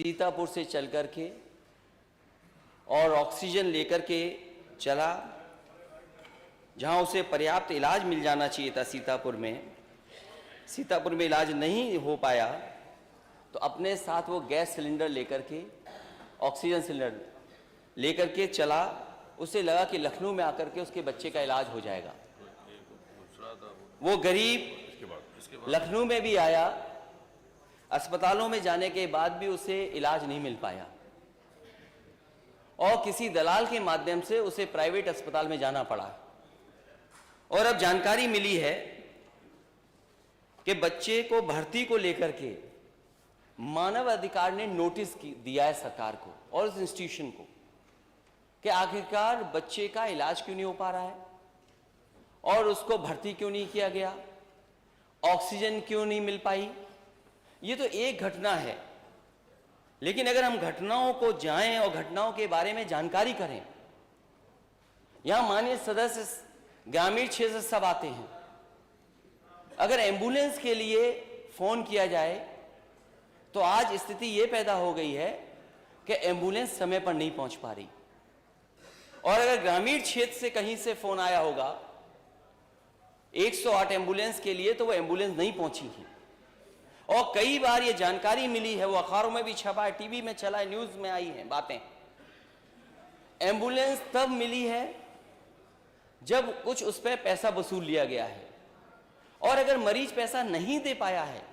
सीतापुर से चल कर के और ऑक्सीजन लेकर के चला, जहां उसे पर्याप्त इलाज मिल जाना चाहिए था। सीतापुर में इलाज नहीं हो पाया तो अपने साथ वो गैस सिलेंडर लेकर के, ऑक्सीजन सिलेंडर लेकर के चला। उसे लगा कि लखनऊ में आकर के उसके बच्चे का इलाज हो जाएगा। वो गरीब लखनऊ में भी आया, अस्पतालों में जाने के बाद भी उसे इलाज नहीं मिल पाया और किसी दलाल के माध्यम से उसे प्राइवेट अस्पताल में जाना पड़ा। और अब जानकारी मिली है कि बच्चे को भर्ती को लेकर के मानव अधिकार ने नोटिस दिया है सरकार को और उस इंस्टीट्यूशन को कि आखिरकार बच्चे का इलाज क्यों नहीं हो पा रहा है और उसको भर्ती क्यों नहीं किया गया, ऑक्सीजन क्यों नहीं मिल पाई। ये तो एक घटना है, लेकिन अगर हम घटनाओं को जाएं और घटनाओं के बारे में जानकारी करें, यहां माननीय सदस्य ग्रामीण क्षेत्र से सब आते हैं। अगर एम्बुलेंस के लिए फोन किया जाए तो आज स्थिति यह पैदा हो गई है कि एम्बुलेंस समय पर नहीं पहुंच पा रही। और अगर ग्रामीण क्षेत्र से कहीं से फोन आया होगा 108 एम्बुलेंस के लिए, तो वो एम्बुलेंस नहीं पहुंची है। और कई बार ये जानकारी मिली है, वो अखबारों में भी छपा है, टीवी में चला है, न्यूज में आई है बातें। एम्बुलेंस तब मिली है जब कुछ उस पर पैसा वसूल लिया गया है, और अगर मरीज पैसा नहीं दे पाया है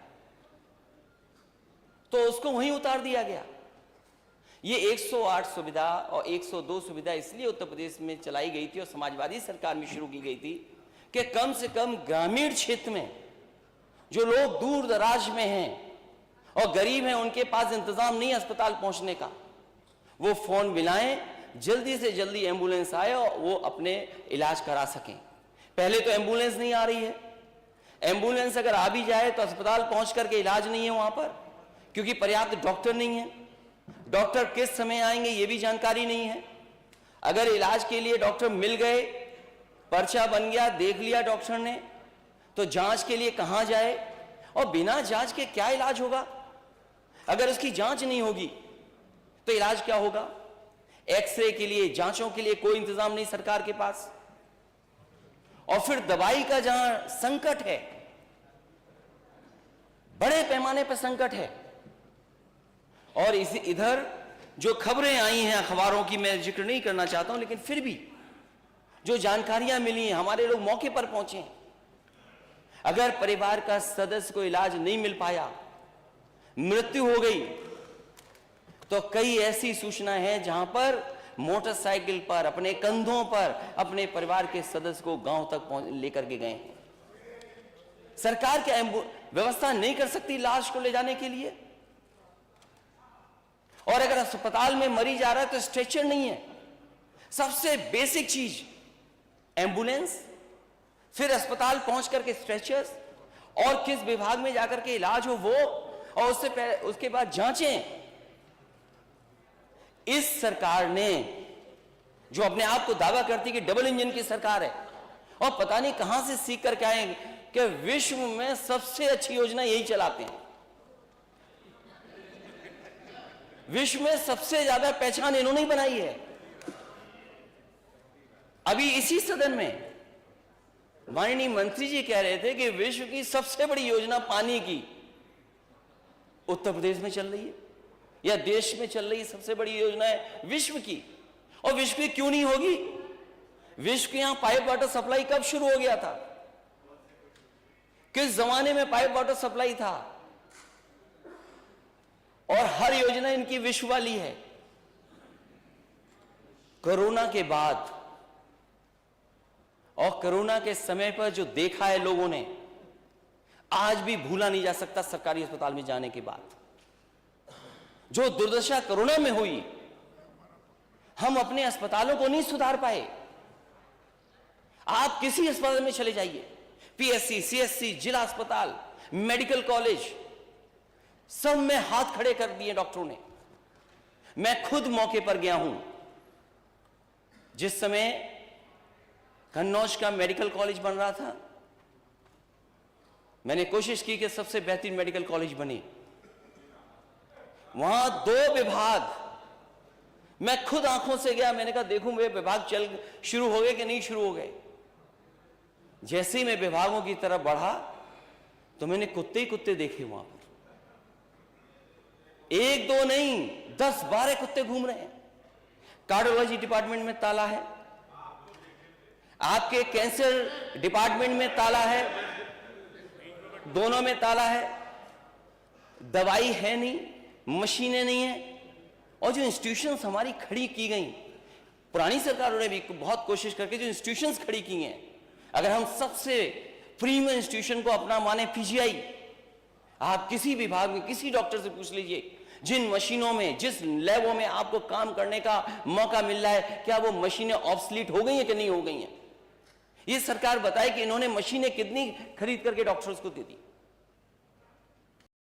तो उसको वहीं उतार दिया गया। ये 108 सुविधा और 102 सुविधा इसलिए उत्तर प्रदेश में चलाई गई थी और समाजवादी सरकार में शुरू की गई थी कि कम से कम ग्रामीण क्षेत्र में जो लोग दूर दराज में हैं और गरीब हैं, उनके पास इंतजाम नहीं अस्पताल पहुंचने का, वो फोन मिलाएं, जल्दी से जल्दी एम्बुलेंस आए और वो अपने इलाज करा सकें। पहले तो एम्बुलेंस नहीं आ रही है, एम्बुलेंस अगर आ भी जाए तो अस्पताल पहुंच करके इलाज नहीं है वहां पर, क्योंकि पर्याप्त डॉक्टर नहीं है। डॉक्टर किस समय आएंगे ये भी जानकारी नहीं है। अगर इलाज के लिए डॉक्टर मिल गए, पर्चा बन गया, देख लिया डॉक्टर ने, तो जांच के लिए कहां जाए, और बिना जांच के क्या इलाज होगा। अगर उसकी जांच नहीं होगी तो इलाज क्या होगा। एक्सरे के लिए, जांचों के लिए कोई इंतजाम नहीं सरकार के पास। और फिर दवाई का जहां संकट है, बड़े पैमाने पर संकट है। और इधर जो खबरें आई हैं अखबारों की, मैं जिक्र नहीं करना चाहता हूं, लेकिन फिर भी जो जानकारियां मिली हैं, हमारे लोग मौके पर पहुंचे हैं। अगर परिवार का सदस्य को इलाज नहीं मिल पाया, मृत्यु हो गई, तो कई ऐसी सूचनाएं हैं जहां पर मोटरसाइकिल पर, अपने कंधों पर अपने परिवार के सदस्य को गांव तक लेकर के गए हैं। सरकार क्या व्यवस्था नहीं कर सकती लाश को ले जाने के लिए। और अगर अस्पताल में मरीज आ रहा है तो स्ट्रेचर नहीं है, सबसे बेसिक चीज एम्बुलेंस, फिर अस्पताल पहुंच करके स्ट्रेचर्स, और किस विभाग में जाकर के इलाज हो वो, और उसके बाद जांचें। इस सरकार ने, जो अपने आप को दावा करती कि डबल इंजन की सरकार है, और पता नहीं कहां से सीख करके आए कि विश्व में सबसे अच्छी योजना यही चलाते हैं। विश्व में सबसे ज्यादा पहचान इन्होंने ही बनाई है। अभी इसी सदन में माननीय मंत्री जी कह रहे थे कि विश्व की सबसे बड़ी योजना पानी की उत्तर प्रदेश में चल रही है, या देश में चल रही है सबसे बड़ी योजना है विश्व की। और विश्व की क्यों नहीं होगी। विश्व के यहां पाइप वाटर सप्लाई कब शुरू हो गया था, किस जमाने में पाइप वाटर सप्लाई था, और हर योजना इनकी विश्व वाली है। कोरोना के बाद और कोरोना के समय पर जो देखा है लोगों ने, आज भी भूला नहीं जा सकता। सरकारी अस्पताल में जाने के बाद जो दुर्दशा कोरोना में हुई, हम अपने अस्पतालों को नहीं सुधार पाए। आप किसी अस्पताल में चले जाइए, पीएससी, सीएससी, जिला अस्पताल, मेडिकल कॉलेज, सब में हाथ खड़े कर दिए डॉक्टरों ने। मैं खुद मौके पर गया हूं जिस समय कन्नौज का मेडिकल कॉलेज बन रहा था। मैंने कोशिश की कि सबसे बेहतरीन मेडिकल कॉलेज बने। वहां 2 विभाग, मैं खुद आंखों से गया, मैंने कहा देखूं वे विभाग चल शुरू हो गए कि नहीं शुरू हो गए। जैसे ही मैं विभागों की तरफ बढ़ा तो मैंने कुत्ते ही कुत्ते देखे वहां पर, 1-2 नहीं 10-12 कुत्ते घूम रहे हैं। कार्डियोलॉजी डिपार्टमेंट में ताला है, आपके कैंसर डिपार्टमेंट में ताला है, दोनों में ताला है, दवाई है नहीं, मशीनें नहीं है। और जो इंस्टीट्यूशंस हमारी खड़ी की गई, पुरानी सरकारों ने भी बहुत कोशिश करके जो इंस्टीट्यूशंस खड़ी की हैं, अगर हम सबसे प्रीमियम इंस्टीट्यूशन को अपना माने पीजीआई, आप किसी विभाग में किसी डॉक्टर से पूछ लीजिए, जिन मशीनों में जिस लैबों में आपको काम करने का मौका मिल रहा है, क्या वो मशीनें ऑब्सलीट हो गई हैं कि नहीं हो गई हैं? ये सरकार बताए कि इन्होंने मशीनें कितनी खरीद करके डॉक्टर्स को दे दी।